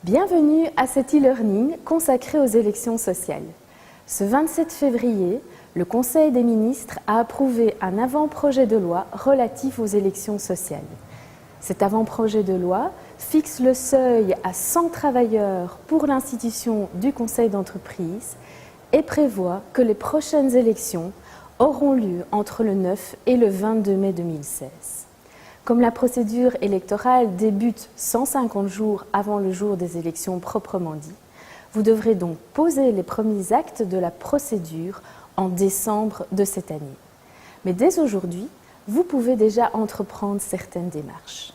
Bienvenue à cet e-learning consacré aux élections sociales. Ce 27 février, le Conseil des ministres a approuvé un avant-projet de loi relatif aux élections sociales. Cet avant-projet de loi fixe le seuil à 100 travailleurs pour l'institution du conseil d'entreprise et prévoit que les prochaines élections auront lieu entre le 9 et le 22 mai 2016. Comme la procédure électorale débute 150 jours avant le jour des élections proprement dit, vous devrez donc poser les premiers actes de la procédure en décembre de cette année. Mais dès aujourd'hui, vous pouvez déjà entreprendre certaines démarches.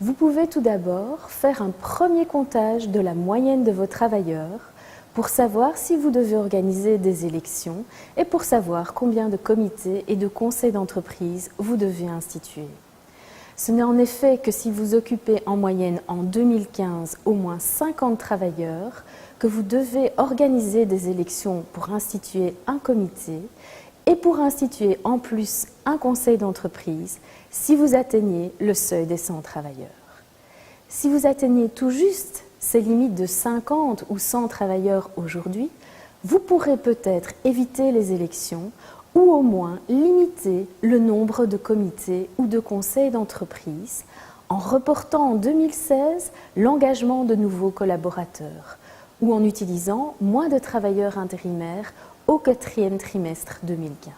Vous pouvez tout d'abord faire un premier comptage de la moyenne de vos travailleurs pour savoir si vous devez organiser des élections et pour savoir combien de comités et de conseils d'entreprise vous devez instituer. Ce n'est en effet que si vous occupez en moyenne en 2015 au moins 50 travailleurs que vous devez organiser des élections pour instituer un comité et pour instituer en plus un conseil d'entreprise si vous atteignez le seuil des 100 travailleurs. Si vous atteignez tout juste ces limites de 50 ou 100 travailleurs aujourd'hui, vous pourrez peut-être éviter les élections ou au moins limiter le nombre de comités ou de conseils d'entreprise en reportant en 2016 l'engagement de nouveaux collaborateurs ou en utilisant moins de travailleurs intérimaires au 4e trimestre 2015.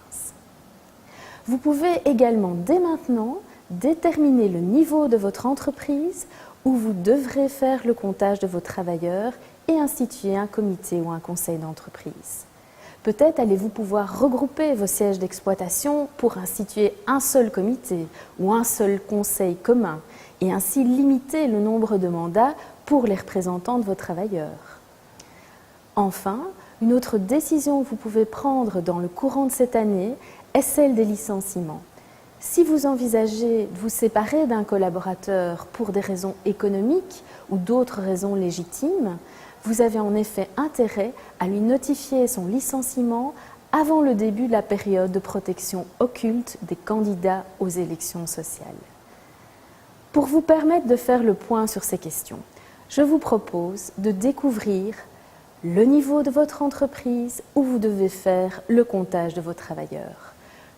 Vous pouvez également dès maintenant déterminer le niveau de votre entreprise où vous devrez faire le comptage de vos travailleurs et instituer un comité ou un conseil d'entreprise. Peut-être allez-vous pouvoir regrouper vos sièges d'exploitation pour instituer un seul comité ou un seul conseil commun et ainsi limiter le nombre de mandats pour les représentants de vos travailleurs. Enfin, une autre décision que vous pouvez prendre dans le courant de cette année est celle des licenciements. Si vous envisagez de vous séparer d'un collaborateur pour des raisons économiques ou d'autres raisons légitimes, vous avez en effet intérêt à lui notifier son licenciement avant le début de la période de protection occulte des candidats aux élections sociales. Pour vous permettre de faire le point sur ces questions, je vous propose de découvrir le niveau de votre entreprise où vous devez faire le comptage de vos travailleurs,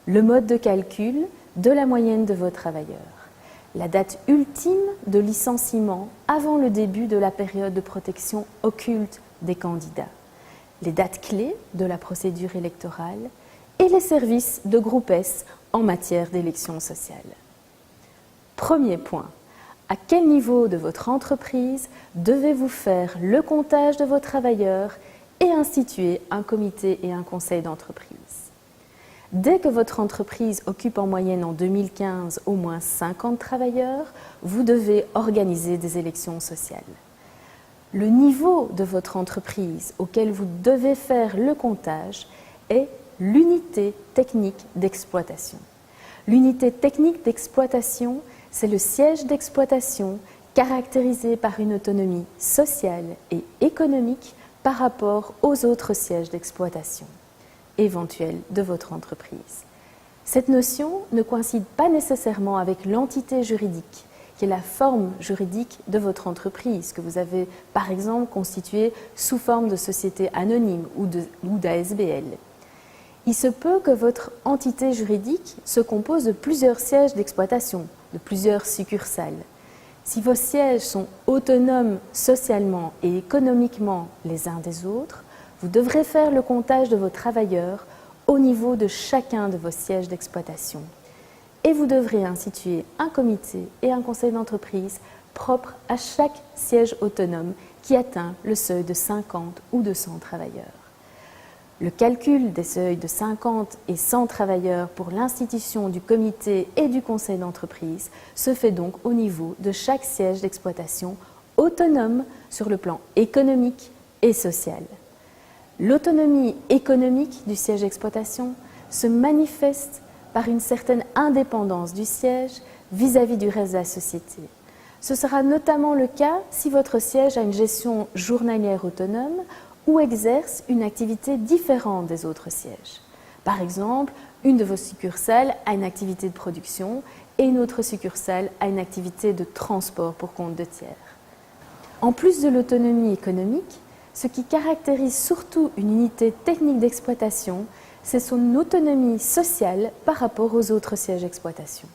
le mode de calcul de la moyenne de vos travailleurs, la date ultime de licenciement avant le début de la période de protection occulte des candidats, les dates clés de la procédure électorale et les services de groupe S en matière d'élections sociales. Premier point, à quel niveau de votre entreprise devez-vous faire le comptage de vos travailleurs et instituer un comité et un conseil d'entreprise? Dès que votre entreprise occupe en moyenne en 2015 au moins 50 travailleurs, vous devez organiser des élections sociales. Le niveau de votre entreprise auquel vous devez faire le comptage est l'unité technique d'exploitation. L'unité technique d'exploitation, c'est le siège d'exploitation caractérisé par une autonomie sociale et économique par rapport aux autres sièges d'exploitation éventuelle de votre entreprise. Cette notion ne coïncide pas nécessairement avec l'entité juridique, qui est la forme juridique de votre entreprise, que vous avez par exemple constituée sous forme de société anonyme ou d'ASBL. Il se peut que votre entité juridique se compose de plusieurs sièges d'exploitation, de plusieurs succursales. Si vos sièges sont autonomes socialement et économiquement les uns des autres, vous devrez faire le comptage de vos travailleurs au niveau de chacun de vos sièges d'exploitation. Et vous devrez instituer un comité et un conseil d'entreprise propre à chaque siège autonome qui atteint le seuil de 50 ou de 100 travailleurs. Le calcul des seuils de 50 et 100 travailleurs pour l'institution du comité et du conseil d'entreprise se fait donc au niveau de chaque siège d'exploitation autonome sur le plan économique et social. L'autonomie économique du siège d'exploitation se manifeste par une certaine indépendance du siège vis-à-vis du reste de la société. Ce sera notamment le cas si votre siège a une gestion journalière autonome ou exerce une activité différente des autres sièges. Par exemple, une de vos succursales a une activité de production et une autre succursale a une activité de transport pour compte de tiers. En plus de l'autonomie économique, ce qui caractérise surtout une unité technique d'exploitation, c'est son autonomie sociale par rapport aux autres sièges d'exploitation.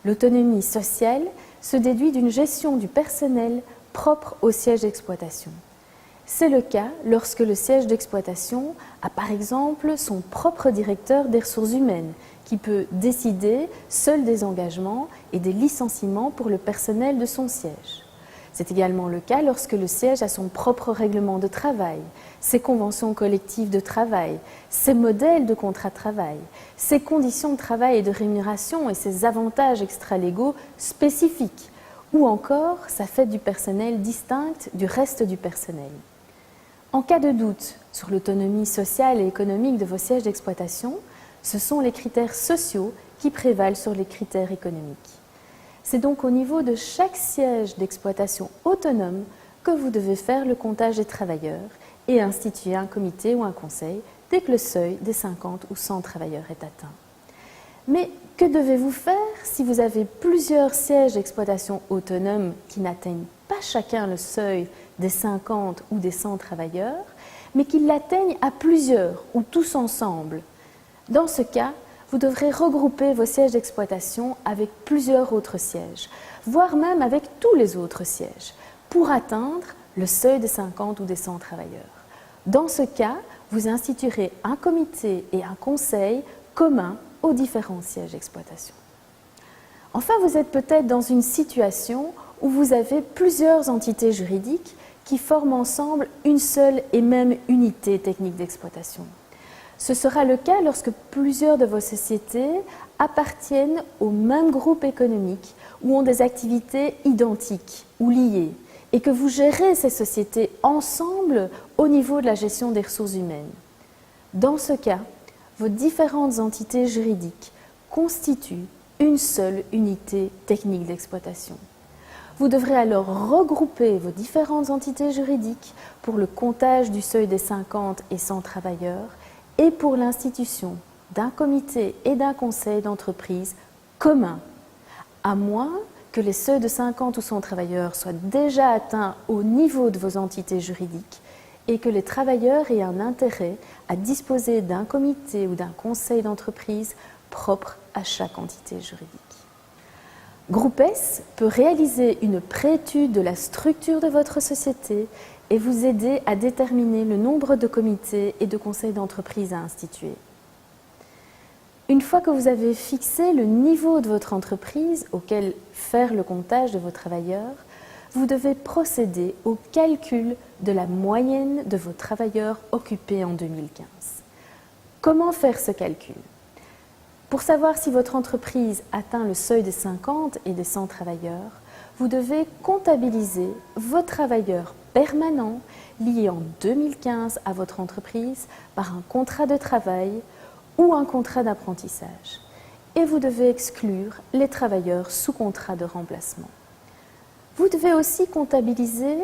L'autonomie sociale se déduit d'une gestion du personnel propre au siège d'exploitation. C'est le cas lorsque le siège d'exploitation a par exemple son propre directeur des ressources humaines qui peut décider seul des engagements et des licenciements pour le personnel de son siège. C'est également le cas lorsque le siège a son propre règlement de travail, ses conventions collectives de travail, ses modèles de contrat de travail, ses conditions de travail et de rémunération et ses avantages extralégaux spécifiques, ou encore sa fête du personnel distincte du reste du personnel. En cas de doute sur l'autonomie sociale et économique de vos sièges d'exploitation, ce sont les critères sociaux qui prévalent sur les critères économiques. C'est donc au niveau de chaque siège d'exploitation autonome que vous devez faire le comptage des travailleurs et instituer un comité ou un conseil dès que le seuil des 50 ou 100 travailleurs est atteint. Mais que devez-vous faire si vous avez plusieurs sièges d'exploitation autonomes qui n'atteignent pas chacun le seuil des 50 ou des 100 travailleurs, mais qui l'atteignent à plusieurs ou tous ensemble? Dans ce cas, vous devrez regrouper vos sièges d'exploitation avec plusieurs autres sièges, voire même avec tous les autres sièges, pour atteindre le seuil des 50 ou des 100 travailleurs. Dans ce cas, vous instituerez un comité et un conseil communs aux différents sièges d'exploitation. Enfin, vous êtes peut-être dans une situation où vous avez plusieurs entités juridiques qui forment ensemble une seule et même unité technique d'exploitation. Ce sera le cas lorsque plusieurs de vos sociétés appartiennent au même groupe économique ou ont des activités identiques ou liées et que vous gérez ces sociétés ensemble au niveau de la gestion des ressources humaines. Dans ce cas, vos différentes entités juridiques constituent une seule unité technique d'exploitation. Vous devrez alors regrouper vos différentes entités juridiques pour le comptage du seuil des 50 et 100 travailleurs et pour l'institution d'un comité et d'un conseil d'entreprise commun, à moins que les seuils de 50 ou 100 travailleurs soient déjà atteints au niveau de vos entités juridiques et que les travailleurs aient un intérêt à disposer d'un comité ou d'un conseil d'entreprise propre à chaque entité juridique. Groupe S peut réaliser une préétude de la structure de votre société et vous aider à déterminer le nombre de comités et de conseils d'entreprise à instituer. Une fois que vous avez fixé le niveau de votre entreprise auquel faire le comptage de vos travailleurs, vous devez procéder au calcul de la moyenne de vos travailleurs occupés en 2015. Comment faire ce calcul? Pour savoir si votre entreprise atteint le seuil des 50 et des 100 travailleurs, vous devez comptabiliser vos travailleurs permanents liés en 2015 à votre entreprise par un contrat de travail ou un contrat d'apprentissage. Et vous devez exclure les travailleurs sous contrat de remplacement. Vous devez aussi comptabiliser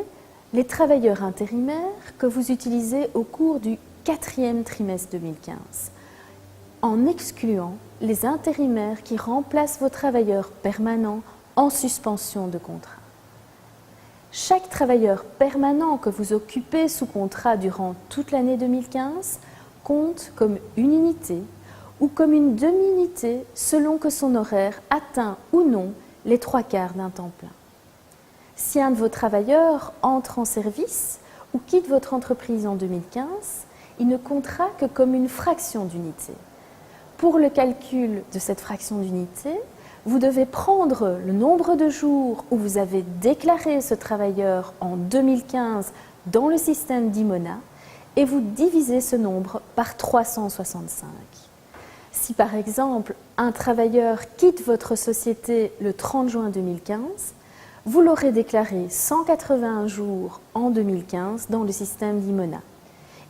les travailleurs intérimaires que vous utilisez au cours du 4e trimestre 2015, en excluant les intérimaires qui remplacent vos travailleurs permanents en suspension de contrat. Chaque travailleur permanent que vous occupez sous contrat durant toute l'année 2015 compte comme une unité ou comme une demi-unité selon que son horaire atteint ou non les 3/4 d'un temps plein. Si un de vos travailleurs entre en service ou quitte votre entreprise en 2015, il ne comptera que comme une fraction d'unité. Pour le calcul de cette fraction d'unité, vous devez prendre le nombre de jours où vous avez déclaré ce travailleur en 2015 dans le système d'Imona et vous divisez ce nombre par 365. Si par exemple un travailleur quitte votre société le 30 juin 2015, vous l'aurez déclaré 181 jours en 2015 dans le système d'Imona.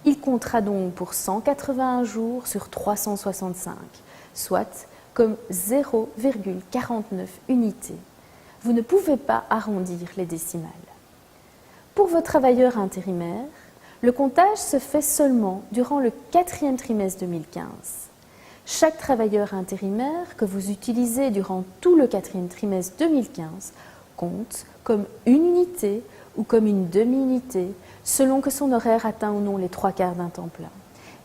Il comptera donc pour 181 jours sur 365, soit comme 0,49 unités. Vous ne pouvez pas arrondir les décimales. Pour vos travailleurs intérimaires, le comptage se fait seulement durant le 4e trimestre 2015. Chaque travailleur intérimaire que vous utilisez durant tout le 4e trimestre 2015 compte comme une unité ou comme une demi-unité, selon que son horaire atteint ou non les 3/4 d'un temps plein.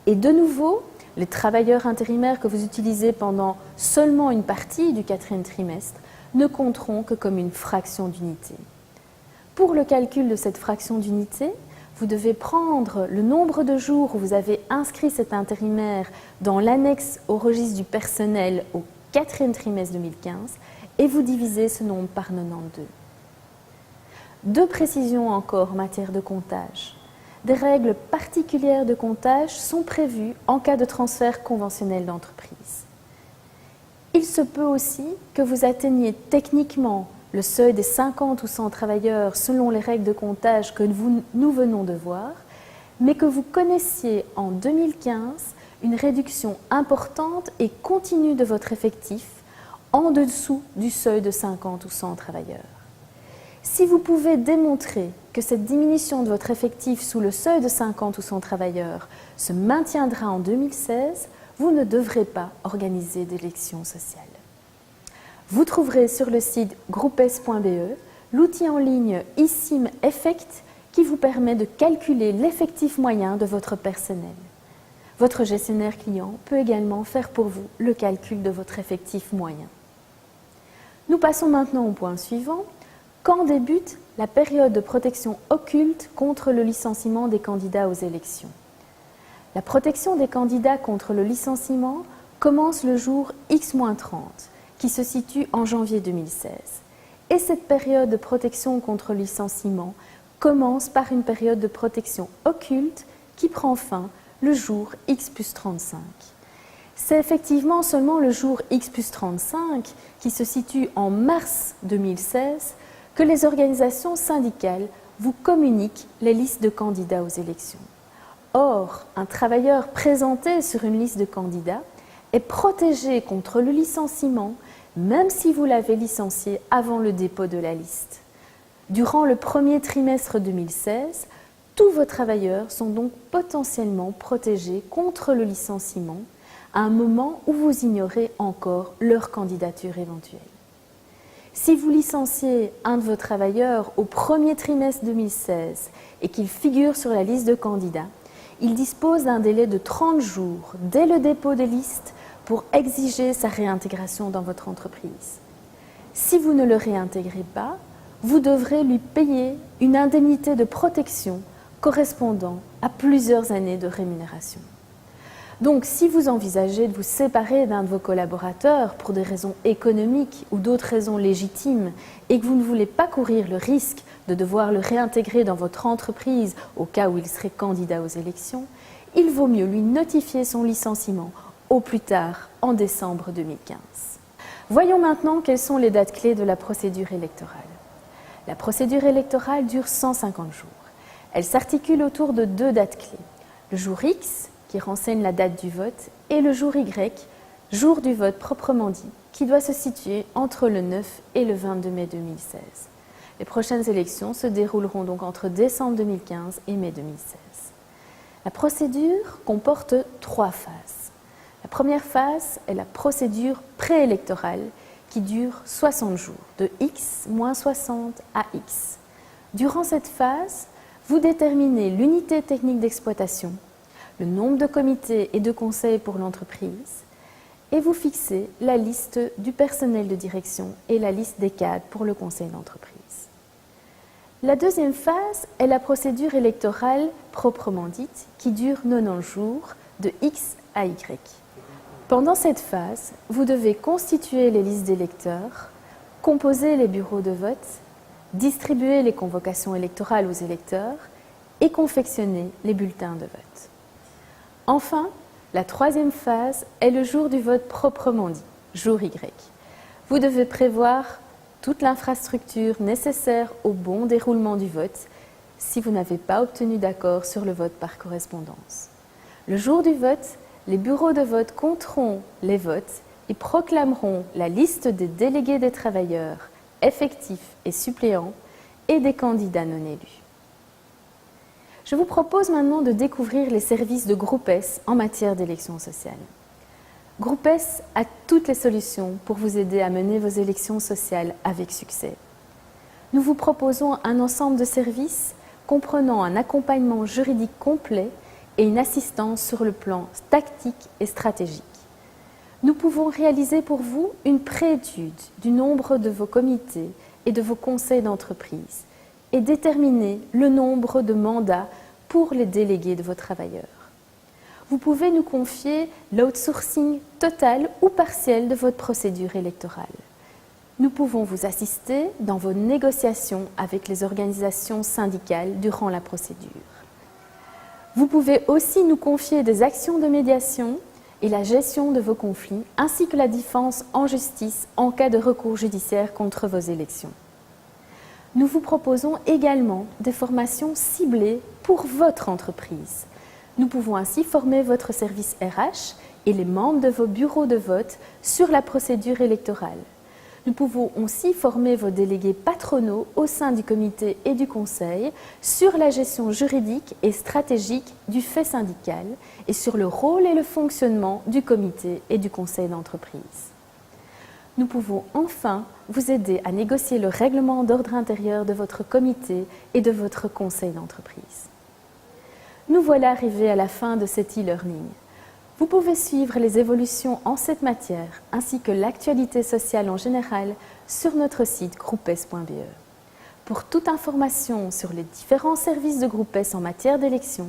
Et de nouveau, les travailleurs intérimaires que vous utilisez pendant seulement une partie du 4e trimestre ne compteront que comme une fraction d'unité. Pour le calcul de cette fraction d'unité, vous devez prendre le nombre de jours où vous avez inscrit cet intérimaire dans l'annexe au registre du personnel au 4e trimestre 2015 et vous divisez ce nombre par 92. Deux précisions encore en matière de comptage. Des règles particulières de comptage sont prévues en cas de transfert conventionnel d'entreprise. Il se peut aussi que vous atteigniez techniquement le seuil des 50 ou 100 travailleurs selon les règles de comptage que nous venons de voir, mais que vous connaissiez en 2015 une réduction importante et continue de votre effectif en dessous du seuil de 50 ou 100 travailleurs. Si vous pouvez démontrer que cette diminution de votre effectif sous le seuil de 50 ou 100 travailleurs se maintiendra en 2016, vous ne devrez pas organiser d'élection sociale. Vous trouverez sur le site groupes.be l'outil en ligne eSIM Effect qui vous permet de calculer l'effectif moyen de votre personnel. Votre gestionnaire client peut également faire pour vous le calcul de votre effectif moyen. Nous passons maintenant au point suivant. Quand débute la période de protection occulte contre le licenciement des candidats aux élections? La protection des candidats contre le licenciement commence le jour X-30, qui se situe en janvier 2016. Et cette période de protection contre le licenciement commence par une période de protection occulte qui prend fin le jour X+35. C'est effectivement seulement le jour X+35, qui se situe en mars 2016, que les organisations syndicales vous communiquent les listes de candidats aux élections. Or, un travailleur présenté sur une liste de candidats est protégé contre le licenciement, même si vous l'avez licencié avant le dépôt de la liste. Durant le premier trimestre 2016, tous vos travailleurs sont donc potentiellement protégés contre le licenciement à un moment où vous ignorez encore leur candidature éventuelle. Si vous licenciez un de vos travailleurs au premier trimestre 2016 et qu'il figure sur la liste de candidats, il dispose d'un délai de 30 jours dès le dépôt des listes pour exiger sa réintégration dans votre entreprise. Si vous ne le réintégrez pas, vous devrez lui payer une indemnité de protection correspondant à plusieurs années de rémunération. Donc, si vous envisagez de vous séparer d'un de vos collaborateurs pour des raisons économiques ou d'autres raisons légitimes et que vous ne voulez pas courir le risque de devoir le réintégrer dans votre entreprise au cas où il serait candidat aux élections, il vaut mieux lui notifier son licenciement au plus tard en décembre 2015. Voyons maintenant quelles sont les dates clés de la procédure électorale. La procédure électorale dure 150 jours. Elle s'articule autour de deux dates clés. Le jour X, qui renseigne la date du vote, et le jour Y, jour du vote proprement dit, qui doit se situer entre le 9 et le 22 mai 2016. Les prochaines élections se dérouleront donc entre décembre 2015 et mai 2016. La procédure comporte 3 phases. La première phase est la procédure préélectorale qui dure 60 jours, de X moins 60 à X. Durant cette phase, vous déterminez l'unité technique d'exploitation, le nombre de comités et de conseils pour l'entreprise, et vous fixez la liste du personnel de direction et la liste des cadres pour le conseil d'entreprise. La deuxième phase est la procédure électorale proprement dite, qui dure 90 jours, de X à Y. Pendant cette phase, vous devez constituer les listes d'électeurs, composer les bureaux de vote, distribuer les convocations électorales aux électeurs et confectionner les bulletins de vote. Enfin, la troisième phase est le jour du vote proprement dit, jour Y. Vous devez prévoir toute l'infrastructure nécessaire au bon déroulement du vote si vous n'avez pas obtenu d'accord sur le vote par correspondance. Le jour du vote, les bureaux de vote compteront les votes et proclameront la liste des délégués des travailleurs, effectifs et suppléants, et des candidats non élus. Je vous propose maintenant de découvrir les services de Groupes en matière d'élections sociales. Groupes a toutes les solutions pour vous aider à mener vos élections sociales avec succès. Nous vous proposons un ensemble de services comprenant un accompagnement juridique complet et une assistance sur le plan tactique et stratégique. Nous pouvons réaliser pour vous une préétude du nombre de vos comités et de vos conseils d'entreprise et déterminer le nombre de mandats pour les délégués de vos travailleurs. Vous pouvez nous confier l'outsourcing total ou partiel de votre procédure électorale. Nous pouvons vous assister dans vos négociations avec les organisations syndicales durant la procédure. Vous pouvez aussi nous confier des actions de médiation et la gestion de vos conflits, ainsi que la défense en justice en cas de recours judiciaire contre vos élections. Nous vous proposons également des formations ciblées pour votre entreprise. Nous pouvons ainsi former votre service RH et les membres de vos bureaux de vote sur la procédure électorale. Nous pouvons aussi former vos délégués patronaux au sein du comité et du conseil sur la gestion juridique et stratégique du fait syndical et sur le rôle et le fonctionnement du comité et du conseil d'entreprise. Nous pouvons enfin vous aider à négocier le règlement d'ordre intérieur de votre comité et de votre conseil d'entreprise. Nous voilà arrivés à la fin de cet e-learning. Vous pouvez suivre les évolutions en cette matière ainsi que l'actualité sociale en général sur notre site groupes.be. Pour toute information sur les différents services de Groupes en matière d'élection,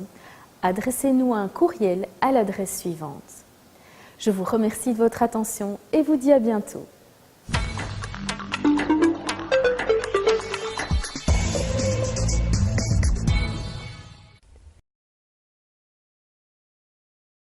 adressez-nous un courriel à l'adresse suivante. Je vous remercie de votre attention et vous dis à bientôt.